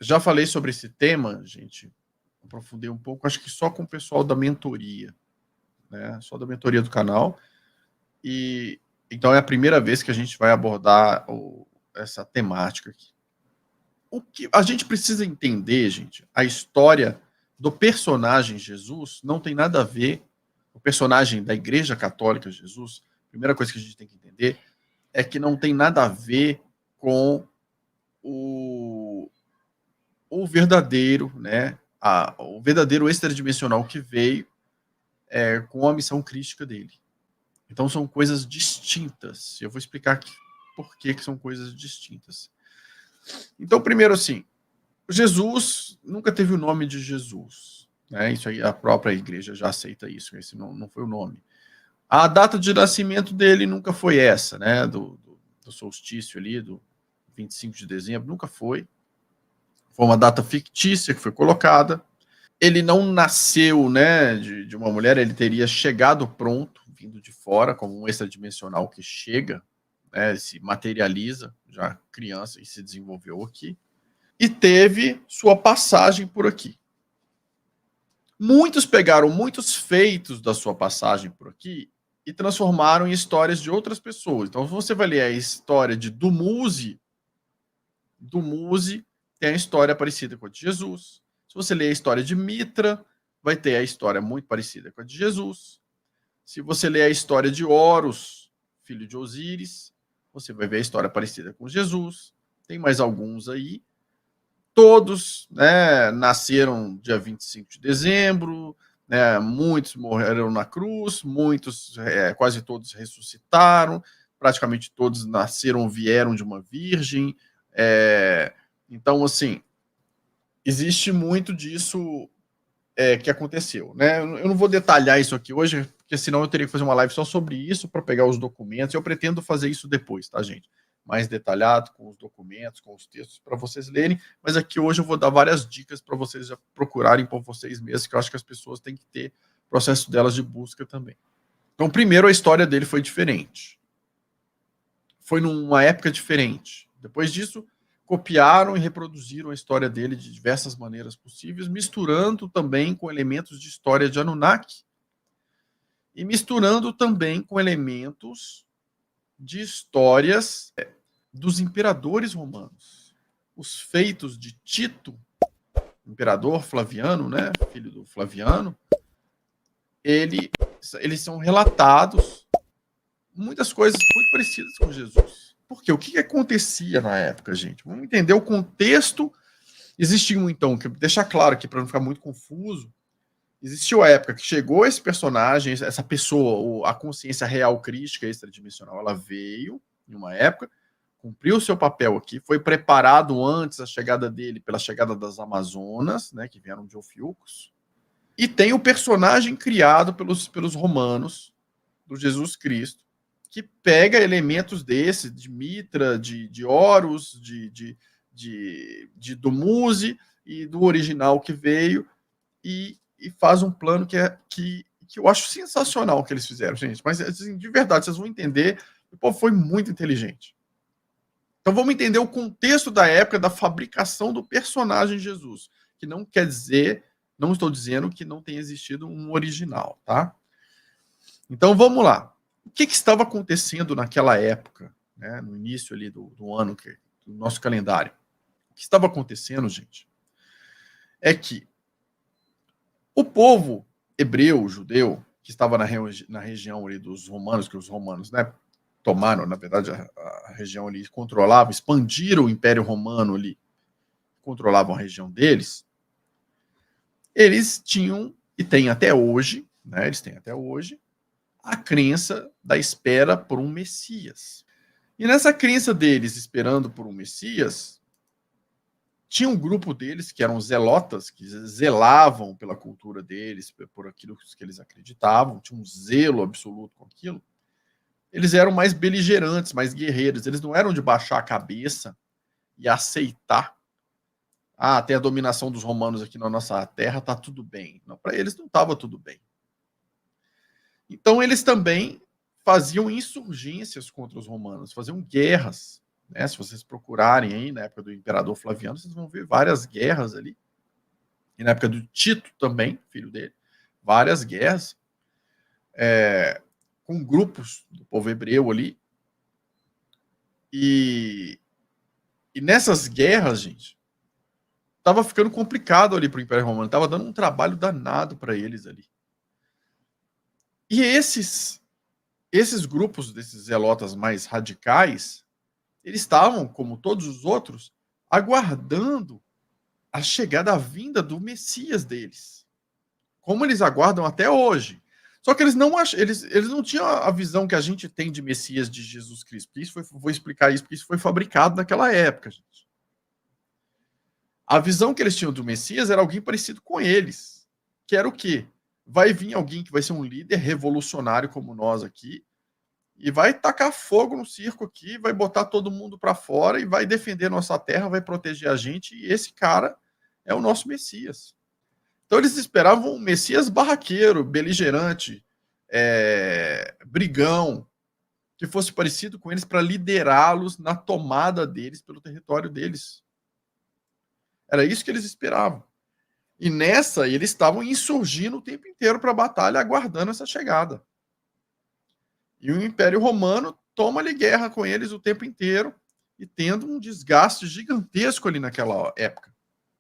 Já falei sobre esse tema, gente, aprofundei um pouco, acho que só com o pessoal da mentoria, né? Só da mentoria do canal. E então é a primeira vez que a gente vai abordar essa temática aqui. O que a gente precisa entender, gente, a história do personagem Jesus não tem nada a ver, o personagem da Igreja Católica Jesus, a primeira coisa que a gente tem que entender é que não tem nada a ver com o verdadeiro, né? O verdadeiro extradimensional que veio com a missão crística dele. Então são coisas distintas. Eu vou explicar aqui por que são coisas distintas. Então, primeiro assim, Jesus nunca teve o nome de Jesus. Né? Isso aí a própria igreja já aceita isso. Esse não foi o nome. A data de nascimento dele nunca foi essa, né? Do solstício ali, do 25 de dezembro, nunca foi. Foi uma data fictícia que foi colocada. Ele não nasceu, né, de uma mulher, ele teria chegado pronto, vindo de fora, como um extradimensional que chega, né, se materializa, já criança, e se desenvolveu aqui, e teve sua passagem por aqui. Muitos pegaram muitos feitos da sua passagem por aqui e transformaram em histórias de outras pessoas. Então, se você vai ler a história de Dumuse tem a história parecida com a de Jesus. Se você ler a história de Mitra, vai ter a história muito parecida com a de Jesus. Se você ler a história de Horus, filho de Osíris, você vai ver a história parecida com Jesus. Tem mais alguns aí. Todos, né, nasceram dia 25 de dezembro, né, muitos morreram na cruz, muitos, quase todos ressuscitaram, praticamente todos nasceram, vieram de uma virgem. Então, assim, existe muito disso que aconteceu, né? Eu não vou detalhar isso aqui hoje, porque senão eu teria que fazer uma live só sobre isso para pegar os documentos. Eu pretendo fazer isso depois, tá, gente? Mais detalhado, com os documentos, com os textos, para vocês lerem. Mas aqui hoje eu vou dar várias dicas para vocês já procurarem por vocês mesmos, que eu acho que as pessoas têm que ter o processo delas de busca também. Então, primeiro, a história dele foi diferente. Foi numa época diferente. Depois disso, copiaram e reproduziram a história dele de diversas maneiras possíveis, misturando também com elementos de história de Anunnaki e misturando também com elementos de histórias dos imperadores romanos. Os feitos de Tito, imperador Flaviano, né, filho do Flaviano, eles são relatados muitas coisas muito parecidas com Jesus. Por quê? O que acontecia na época, gente? Vamos entender o contexto. Existiu, então, que deixar claro aqui para não ficar muito confuso, existiu a época que chegou esse personagem, essa pessoa, a consciência real crística extradimensional, ela veio em uma época, cumpriu o seu papel aqui, foi preparado antes a chegada dele pela chegada das Amazonas, né, que vieram de Ofiucos, e tem o personagem criado pelos romanos, do Jesus Cristo, que pega elementos desses, de Mitra, de Horus, de Dumuse e do original que veio, e faz um plano que eu acho sensacional o que eles fizeram, gente. Mas, assim, de verdade, vocês vão entender, o povo foi muito inteligente. Então vamos entender o contexto da época da fabricação do personagem Jesus, que não quer dizer, não estou dizendo que não tenha existido um original, tá? Então vamos lá. O que estava acontecendo naquela época, né, no início ali do ano, do nosso calendário? O que estava acontecendo, gente, é que o povo hebreu, judeu, que estava na região ali dos romanos, que os romanos, né, tomaram, na verdade, a região ali, controlavam, expandiram o Império Romano ali, controlavam a região deles, eles tinham, e têm até hoje, né, eles têm até hoje, a crença da espera por um Messias. E nessa crença deles, esperando por um Messias, tinha um grupo deles que eram zelotas, que zelavam pela cultura deles, por aquilo que eles acreditavam, tinha um zelo absoluto com aquilo. Eles eram mais beligerantes, mais guerreiros, eles não eram de baixar a cabeça e aceitar. Ah, tem a dominação dos romanos aqui na nossa terra, tá tudo bem. Não, para eles não estava tudo bem. Então eles também faziam insurgências contra os romanos, faziam guerras, né? Se vocês procurarem aí, na época do imperador Flaviano, vocês vão ver várias guerras ali. E na época do Tito também, filho dele, várias guerras, com grupos do povo hebreu ali. E nessas guerras, gente, estava ficando complicado ali para o Império Romano, estava dando um trabalho danado para eles ali. E esses grupos desses zelotas mais radicais, eles estavam, como todos os outros, aguardando a chegada, a vinda do Messias deles, como eles aguardam até hoje. Só que eles não tinham a visão que a gente tem de Messias de Jesus Cristo. Vou explicar isso, porque isso foi fabricado naquela época, gente. A visão que eles tinham do Messias era alguém parecido com eles, que era o quê? Vai vir alguém que vai ser um líder revolucionário como nós aqui, e vai tacar fogo no circo aqui, vai botar todo mundo para fora e vai defender nossa terra, vai proteger a gente, e esse cara é o nosso Messias. Então eles esperavam um Messias barraqueiro, beligerante, brigão, que fosse parecido com eles para liderá-los na tomada deles pelo território deles. Era isso que eles esperavam. E nessa, eles estavam insurgindo o tempo inteiro para a batalha, aguardando essa chegada. E o Império Romano toma-lhe guerra com eles o tempo inteiro e tendo um desgaste gigantesco ali naquela época.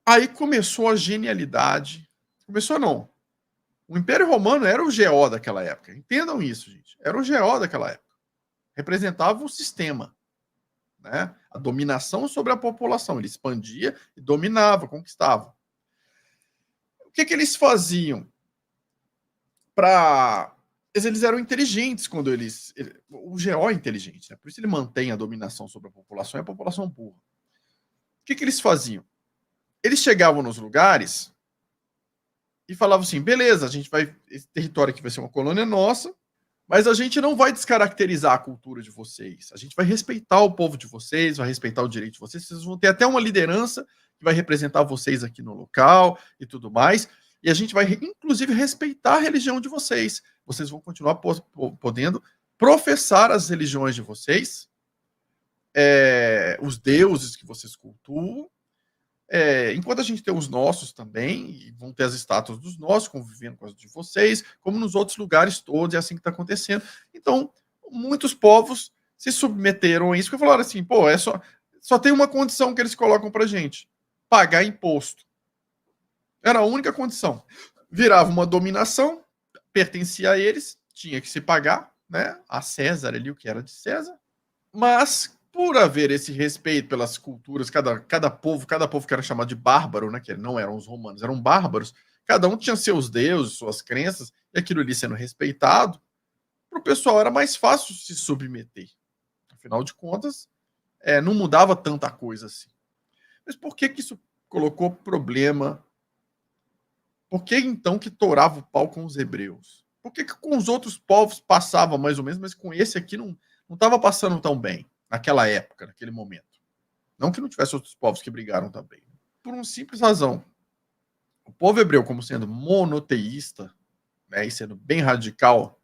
Aí começou a genialidade. Começou não. O Império Romano era o GO daquela época. Entendam isso, gente. Era o GO daquela época. Representava um sistema, né? A dominação sobre a população. Ele expandia e dominava, conquistava. O que eles faziam para... Eles eram inteligentes quando eles... O GO é inteligente, né? Por isso ele mantém a dominação sobre a população e a população burra. O que eles faziam? Eles chegavam nos lugares e falavam assim, beleza, a gente vai... Esse território aqui vai ser uma colônia nossa, mas a gente não vai descaracterizar a cultura de vocês. A gente vai respeitar o povo de vocês, vai respeitar o direito de vocês. Vocês vão ter até uma liderança que vai representar vocês aqui no local e tudo mais. E a gente vai, inclusive, respeitar a religião de vocês. Vocês vão continuar podendo professar as religiões de vocês, os deuses que vocês cultuam, enquanto a gente tem os nossos também, e vão ter as estátuas dos nossos, convivendo com as de vocês, como nos outros lugares todos, é assim que está acontecendo. Então, muitos povos se submeteram a isso, porque falaram assim, pô, só tem uma condição que eles colocam pra gente, pagar imposto. Era a única condição. Virava uma dominação, pertencia a eles, tinha que se pagar, né, a César ali, o que era de César, mas por haver esse respeito pelas culturas, cada povo que era chamado de bárbaro, né, que não eram os romanos, eram bárbaros, cada um tinha seus deuses, suas crenças, e aquilo ali sendo respeitado, para o pessoal era mais fácil se submeter. Afinal de contas, não mudava tanta coisa assim. Mas por que isso colocou problema? Por que então que torava o pau com os hebreus? Por que com os outros povos passava mais ou menos, mas com esse aqui não estava passando tão bem? Naquela época, naquele momento. Não que não tivesse outros povos que brigaram também. Por uma simples razão. O povo hebreu, como sendo monoteísta, né, e sendo bem radical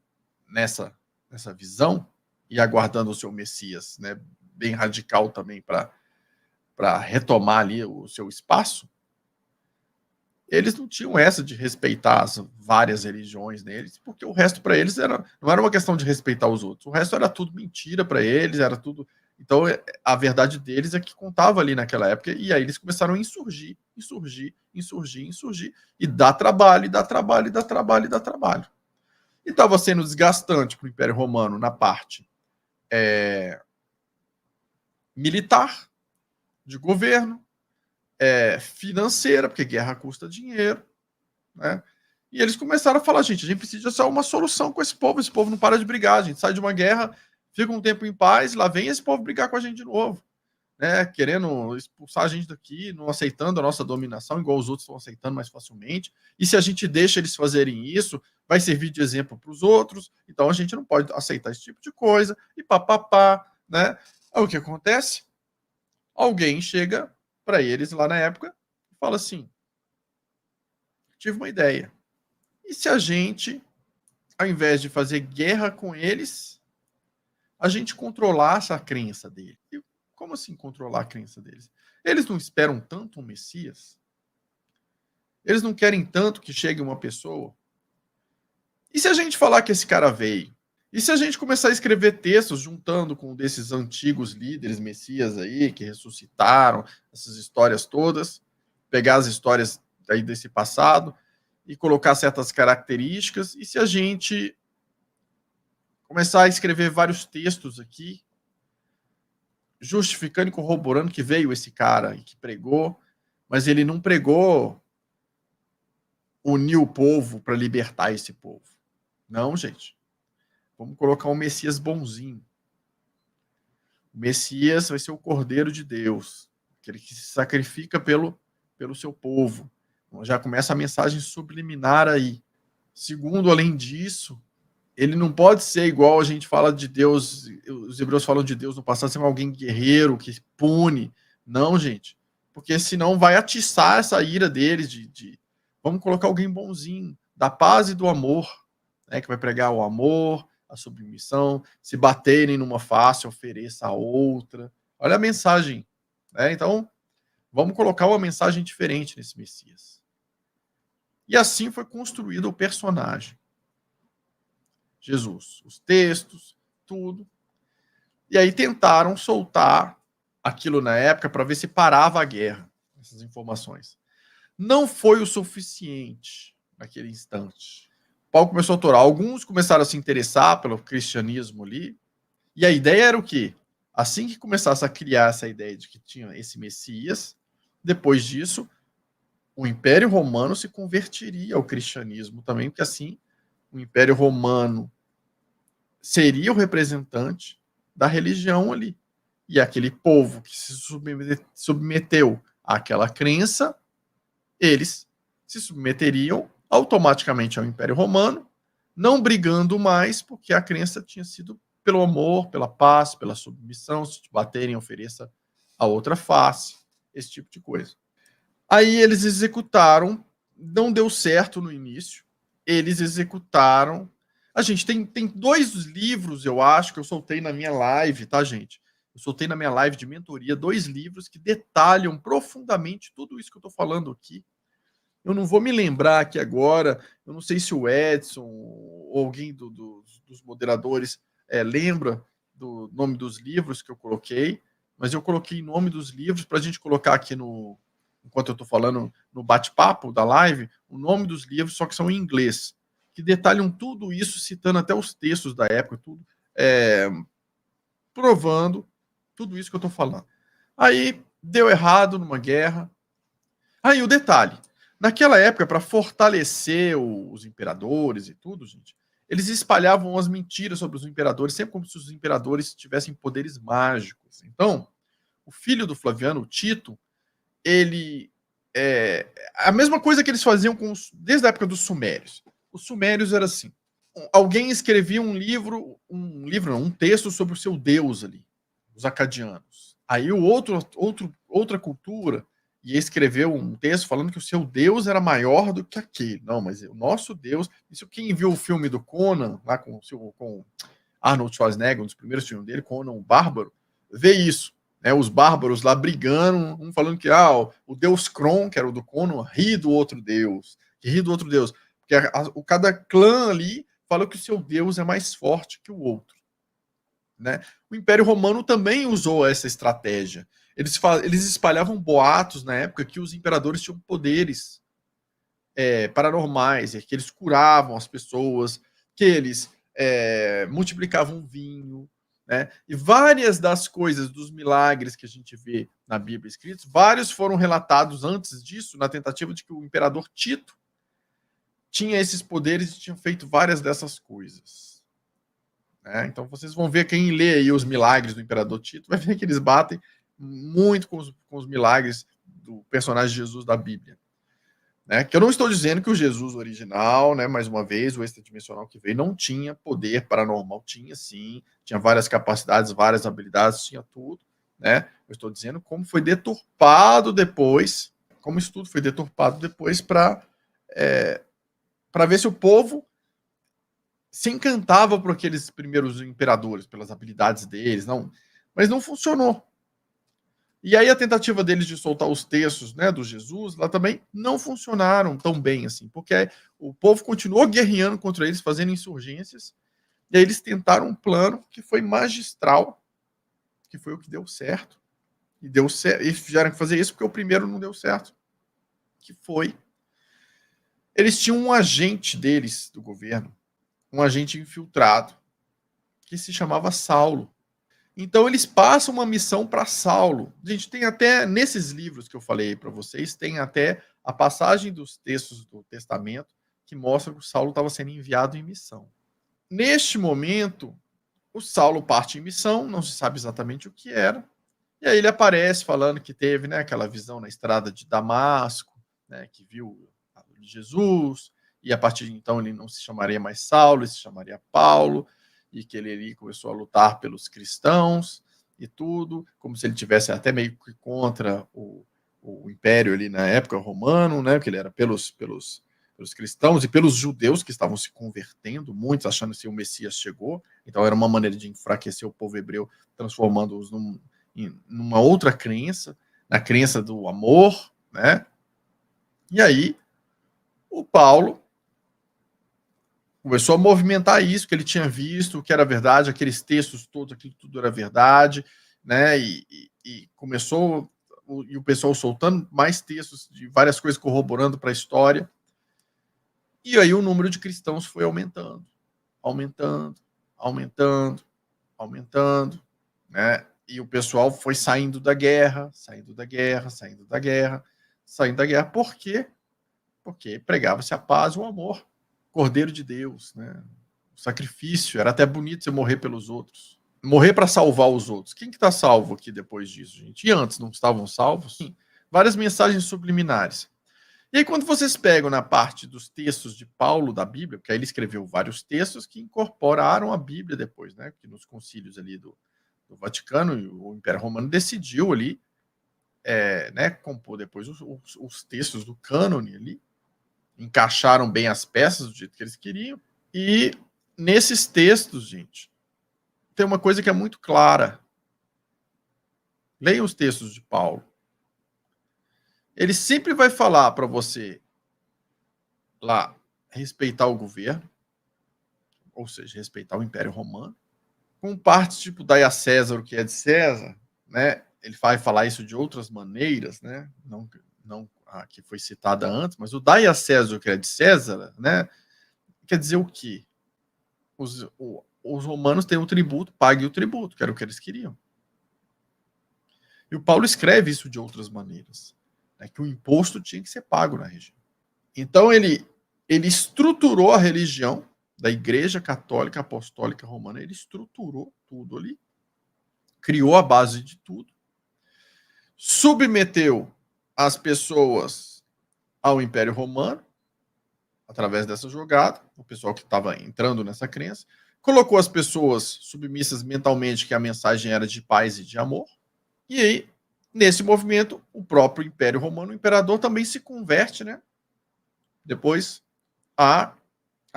nessa visão, e aguardando o seu Messias, né, bem radical também para retomar ali o seu espaço, eles não tinham essa de respeitar as várias religiões deles, porque o resto para eles não era uma questão de respeitar os outros. O resto era tudo mentira para eles, era tudo... Então, a verdade deles é que contava ali naquela época, e aí eles começaram a insurgir, e dá trabalho, e dá trabalho, e dá trabalho, e dá trabalho. E estava sendo desgastante para o Império Romano na parte militar, de governo, financeira, porque guerra custa dinheiro, né? E eles começaram a falar, gente, a gente precisa achar uma solução com esse povo não para de brigar, a gente sai de uma guerra, fica um tempo em paz, lá vem esse povo brigar com a gente de novo, né? Querendo expulsar a gente daqui, não aceitando a nossa dominação, igual os outros estão aceitando mais facilmente, e se a gente deixa eles fazerem isso, vai servir de exemplo para os outros, então a gente não pode aceitar esse tipo de coisa, e papapá, né? Aí o que acontece? Alguém chega para eles lá na época e fala assim, tive uma ideia. E se a gente, ao invés de fazer guerra com eles, a gente controlasse a crença dele? E Como assim controlar a crença deles? Eles não esperam tanto um Messias? Eles não querem tanto que chegue uma pessoa? E se a gente falar que esse cara veio? E se a gente começar a escrever textos juntando com desses antigos líderes messias aí, que ressuscitaram, essas histórias todas, pegar as histórias aí desse passado e colocar certas características, e se a gente começar a escrever vários textos aqui, justificando e corroborando que veio esse cara e que pregou, mas ele não pregou unir o povo para libertar esse povo. Não, gente. Vamos colocar um Messias bonzinho. O Messias vai ser o Cordeiro de Deus, aquele que se sacrifica pelo seu povo. Então, já começa a mensagem subliminar aí. Segundo, além disso, ele não pode ser igual a gente fala de Deus, os hebreus falam de Deus no passado, ser alguém guerreiro, que pune. Não, gente. Porque senão vai atiçar essa ira deles vamos colocar alguém bonzinho, da paz e do amor, né, que vai pregar o amor, a submissão, se baterem numa face, ofereça a outra. Olha a mensagem. Né? Então, vamos colocar uma mensagem diferente nesse Messias. E assim foi construído o personagem. Jesus, os textos, tudo. E aí tentaram soltar aquilo na época para ver se parava a guerra, essas informações. Não foi o suficiente naquele instante. Paulo começou a torar. Alguns começaram a se interessar pelo cristianismo ali. E a ideia era o quê? Assim que começasse a criar essa ideia de que tinha esse Messias, depois disso, o Império Romano se converteria ao cristianismo também, porque assim o Império Romano seria o representante da religião ali. E aquele povo que se submeteu àquela crença, eles se submeteriam automaticamente ao Império Romano, não brigando mais, porque a crença tinha sido pelo amor, pela paz, pela submissão, se te baterem, ofereça a outra face, esse tipo de coisa. Aí eles executaram, não deu certo no início, eles executaram. A gente tem 2 livros, eu acho, que eu soltei na minha live, tá, gente? Eu soltei na minha live de mentoria 2 livros que detalham profundamente tudo isso que eu tô falando aqui. Eu não vou me lembrar aqui agora, eu não sei se o Edson ou alguém dos moderadores lembra do nome dos livros que eu coloquei, mas eu coloquei o nome dos livros para a gente colocar aqui enquanto eu estou falando no bate-papo da live, o nome dos livros, só que são em inglês, que detalham tudo isso, citando até os textos da época, tudo, provando tudo isso que eu estou falando. Aí deu errado numa guerra. Aí o detalhe, naquela época, para fortalecer os imperadores e tudo, gente, eles espalhavam as mentiras sobre os imperadores, sempre como se os imperadores tivessem poderes mágicos. Então, o filho do Flaviano, o Tito, ele a mesma coisa que eles faziam desde a época dos sumérios. Os sumérios era assim: alguém escrevia um texto sobre o seu deus ali, os acadianos. Aí outra cultura ia escrever um texto falando que o seu deus era maior do que aquele. Não, mas o nosso deus. Isso quem viu o filme do Conan, lá com Arnold Schwarzenegger, um dos primeiros filmes dele, Conan o Bárbaro, vê isso. Né, os bárbaros lá brigando, um falando que o deus Kron, que era o do Conan, ri do outro deus. Porque cada clã ali fala que o seu deus é mais forte que o outro. Né? O Império Romano também usou essa estratégia. Eles espalhavam boatos na época que os imperadores tinham poderes paranormais, que eles curavam as pessoas, que eles multiplicavam vinho, né? E várias das coisas, dos milagres que a gente vê na Bíblia escritos, vários foram relatados antes disso, na tentativa de que o imperador Tito tinha esses poderes e tinha feito várias dessas coisas. Né? Então vocês vão ver, quem lê aí os milagres do imperador Tito, vai ver que eles batem muito com os milagres do personagem Jesus da Bíblia. Né? Que eu não estou dizendo que o Jesus original, né, mais uma vez, o extradimensional que veio, não tinha poder paranormal. Tinha sim, tinha várias capacidades, várias habilidades, tinha tudo. Né? Eu estou dizendo como foi deturpado depois, como isso tudo foi deturpado depois para ver se o povo se encantava por aqueles primeiros imperadores, pelas habilidades deles. Não, mas não funcionou. E aí a tentativa deles de soltar os textos, né, do Jesus, lá também não funcionaram tão bem assim, porque o povo continuou guerreando contra eles, fazendo insurgências, e aí eles tentaram um plano que foi magistral, que foi o que deu certo. E deu certo, e tiveram que fazer isso porque o primeiro não deu certo, que foi eles tinham um agente deles do governo, um agente infiltrado, que se chamava Saulo. Então eles passam uma missão para Saulo. A gente tem até nesses livros que eu falei para vocês, tem até a passagem dos textos do Testamento que mostra que o Saulo estava sendo enviado em missão. Neste momento, o Saulo parte em missão, não se sabe exatamente o que era, e aí ele aparece falando que teve, né, aquela visão na estrada de Damasco, né, que viu Jesus, e a partir de então ele não se chamaria mais Saulo, ele se chamaria Paulo, e que ele ali começou a lutar pelos cristãos e tudo, como se ele tivesse até meio que contra o império ali na época romano, né, que ele era pelos cristãos e pelos judeus que estavam se convertendo, muitos achando que o Messias chegou, então era uma maneira de enfraquecer o povo hebreu, transformando-os numa outra crença, na crença do amor, né? E aí o Paulo começou a movimentar isso, que ele tinha visto, que era verdade, aqueles textos todos, aquilo tudo era verdade, né? E começou, e o pessoal soltando mais textos de várias coisas corroborando para a história. E aí o número de cristãos foi aumentando, aumentando, aumentando, aumentando, né? E o pessoal foi saindo da guerra, saindo da guerra, saindo da guerra, saindo da guerra. Por quê? Porque pregava-se a paz e o amor. Cordeiro de Deus, né? O sacrifício, era até bonito você morrer pelos outros. Morrer para salvar os outros. Quem que está salvo aqui depois disso, gente? E antes, não estavam salvos? Sim. Várias mensagens subliminares. E aí, quando vocês pegam na parte dos textos de Paulo da Bíblia, porque aí ele escreveu vários textos que incorporaram a Bíblia depois, né? Que nos concílios ali do Vaticano, o Império Romano decidiu ali, né, compor depois os textos do cânone ali, encaixaram bem as peças do jeito que eles queriam, e nesses textos, gente, tem uma coisa que é muito clara. Leiam os textos de Paulo. Ele sempre vai falar para você lá respeitar o governo, ou seja, respeitar o Império Romano, com partes tipo dai a César o que é de César, né? Ele vai falar isso de outras maneiras, né? Não a que foi citada antes, mas o dai a César o que é de César, né? Quer dizer o quê? Os romanos têm o tributo, pague o tributo, que era o que eles queriam. E o Paulo escreve isso de outras maneiras, né? Que o imposto tinha que ser pago na região. Então ele estruturou a religião da Igreja Católica Apostólica Romana, ele estruturou tudo ali, criou a base de tudo, submeteu as pessoas ao Império Romano, através dessa jogada, o pessoal que estava entrando nessa crença, colocou as pessoas submissas mentalmente que a mensagem era de paz e de amor, e aí, nesse movimento, o próprio Império Romano, o imperador também se converte, né? Depois, a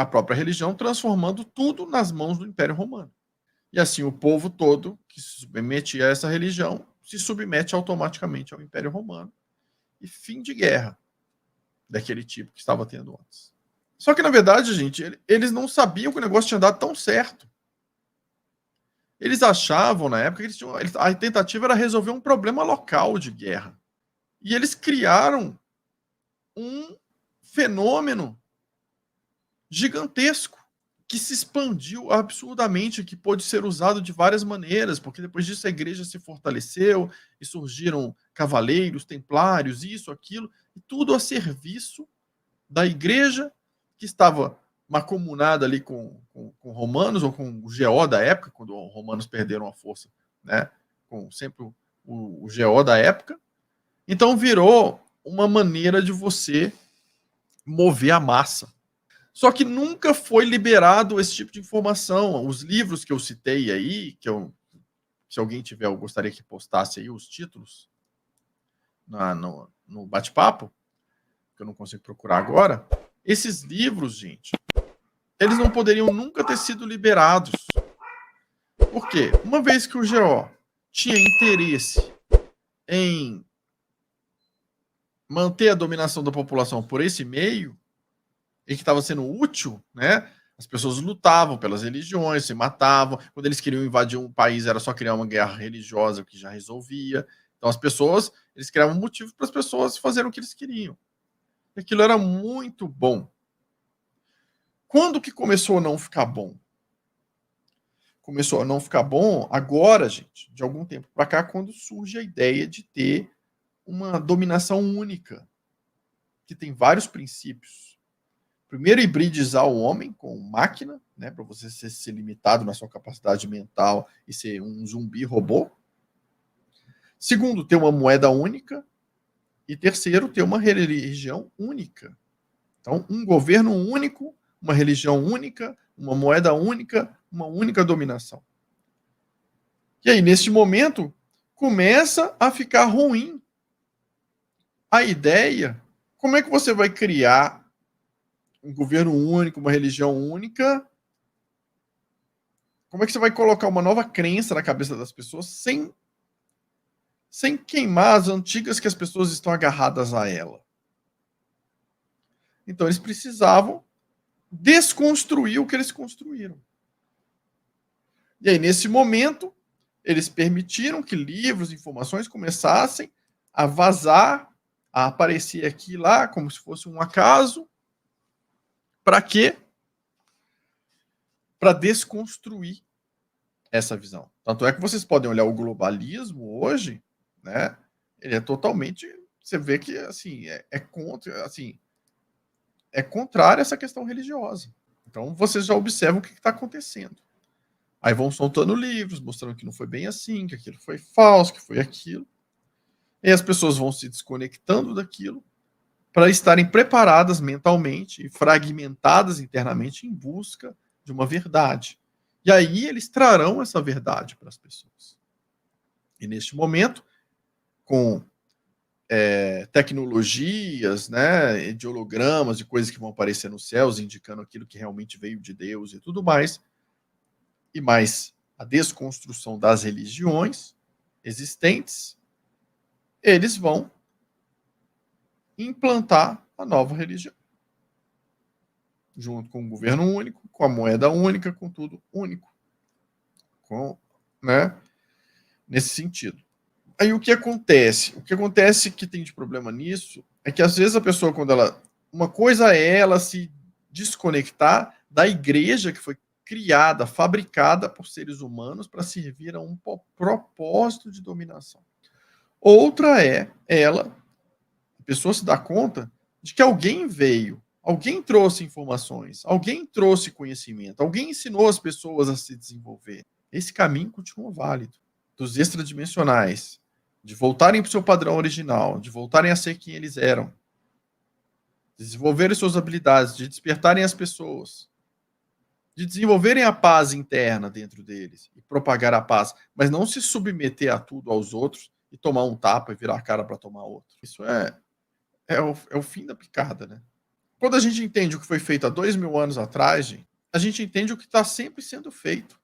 própria religião, transformando tudo nas mãos do Império Romano. E assim, o povo todo que se submetia a essa religião se submete automaticamente ao Império Romano. E fim de guerra daquele tipo que estava tendo antes. Só que, na verdade, gente, eles não sabiam que o negócio tinha dado tão certo. Eles achavam, na época, que a tentativa era resolver um problema local de guerra. E eles criaram um fenômeno gigantesco que se expandiu absurdamente, que pôde ser usado de várias maneiras, porque depois disso a igreja se fortaleceu e surgiram cavaleiros, templários, isso, aquilo, e tudo a serviço da igreja que estava macomunada ali com romanos, ou com o GO da época, quando os romanos perderam a força, né? Com sempre o GO da época. Então virou uma maneira de você mover a massa. Só que nunca foi liberado esse tipo de informação. Os livros que eu citei aí, se alguém tiver, eu gostaria que postasse aí os títulos no bate-papo, que eu não consigo procurar agora. Esses livros, gente, eles não poderiam nunca ter sido liberados. Por quê? Uma vez que o GO tinha interesse em manter a dominação da população por esse meio, e que estava sendo útil, né? As pessoas lutavam pelas religiões, se matavam. Quando eles queriam invadir um país, era só criar uma guerra religiosa que já resolvia. Então as pessoas, eles criavam motivos para as pessoas fazerem o que eles queriam. E aquilo era muito bom. Quando que começou a não ficar bom? Começou a não ficar bom agora, gente, de algum tempo para cá, quando surge a ideia de ter uma dominação única, que tem vários princípios. Primeiro, hibridizar o homem com máquina, né, para você ser limitado na sua capacidade mental e ser um zumbi robô. Segundo, ter uma moeda única. E terceiro, ter uma religião única. Então, um governo único, uma religião única, uma moeda única, uma única dominação. E aí, neste momento, começa a ficar ruim a ideia. Como é que você vai criar um governo único, uma religião única? Como é que você vai colocar uma nova crença na cabeça das pessoas sem queimar as antigas que as pessoas estão agarradas a ela? Então eles precisavam desconstruir o que eles construíram. E aí, nesse momento, eles permitiram que livros, informações começassem a vazar, a aparecer aqui e lá, como se fosse um acaso. Para quê? Para desconstruir essa visão. Tanto é que vocês podem olhar o globalismo hoje, né? Ele é totalmente, você vê que assim é contra, assim, é contrário a essa questão religiosa. Então vocês já observam o que está acontecendo. Aí vão soltando livros, mostrando que não foi bem assim, que aquilo foi falso, que foi aquilo. E as pessoas vão se desconectando daquilo para estarem preparadas mentalmente e fragmentadas internamente em busca de uma verdade. E aí eles trarão essa verdade para as pessoas. E neste momento, com tecnologias, né, de hologramas, de coisas que vão aparecer nos céus, indicando aquilo que realmente veio de Deus e tudo mais, e mais a desconstrução das religiões existentes, eles vão implantar a nova religião. Junto com o governo único, com a moeda única, com tudo único. Né? Nesse sentido. Aí o que acontece? O que acontece que tem de problema nisso é que às vezes a pessoa, quando ela... Uma coisa é ela se desconectar da igreja que foi criada, fabricada por seres humanos para servir a um propósito de dominação. Outra é ela, a pessoa se dá conta de que alguém veio, alguém trouxe informações, alguém trouxe conhecimento, alguém ensinou as pessoas a se desenvolver. Esse caminho continua válido. Dos extradimensionais, de voltarem para o seu padrão original, de voltarem a ser quem eles eram, de desenvolverem suas habilidades, de despertarem as pessoas, de desenvolverem a paz interna dentro deles e propagar a paz, mas não se submeter a tudo aos outros e tomar um tapa e virar a cara para tomar outro. Isso é o fim da picada, né? Quando a gente entende o que foi feito há 2000 anos atrás, gente, a gente entende o que está sempre sendo feito.